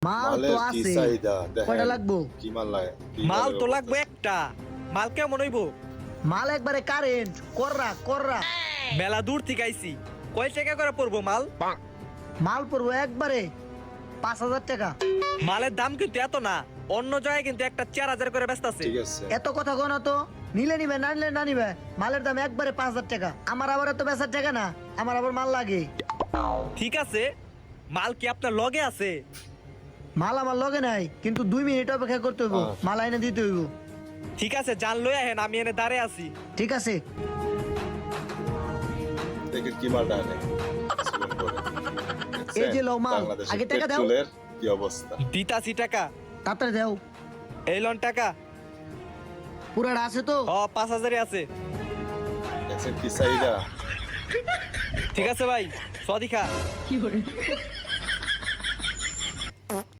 মাল তো মালের কি আছে, চাহিদা দেখেন। কয়টা লাগবো? কি মাল লাগে? মাল তো লাগবে একটা। মাল কেমন হইবো? মাল একবারে কারেন্ট, কররা কররা। মেলা দূর থেকে আইছি, কয় টাকা করে পড়বো মাল? মাল পড়বো একবারে 5,000 টাকা। মালের দাম কিন্তু এত না, অন্য জায়গায় কিন্তু একটা 4,000 করে ব্যস্ত আছে। ঠিক আছে। এত কথা কো না তো, নিলে নিবে না নিলে না নিবে। মালের দাম একবারে 5,000 টাকা। আমার আবার এত বেচার টাকা না, আমার আবার মাল লাগে। ঠিক আছে, মাল কি আপনার লগে আছে? মাল আমার লগে নাই, কিন্তু 2 মিনিট অপেক্ষা করতে হইব, মাল আইনে দিতে হইব। ঠিক আছে, জান লই আহেন, আমি এনে দাঁড়িয়ে আছি। ঠিক আছে। দেখেন কি মালটা আনে। এই যে লও মাল, বাংলাদেশের আগে টাকা দাও। পেট্রোলের কি অবস্থা। দিতাছি টাকা, তাড়াতাড়ি দাও। এই লন টাকা। পুরাটা আছে তো? 5,000 আছে। দেখছেন কি চাহিদা। ঠিক আছে ভাই, সদিখা।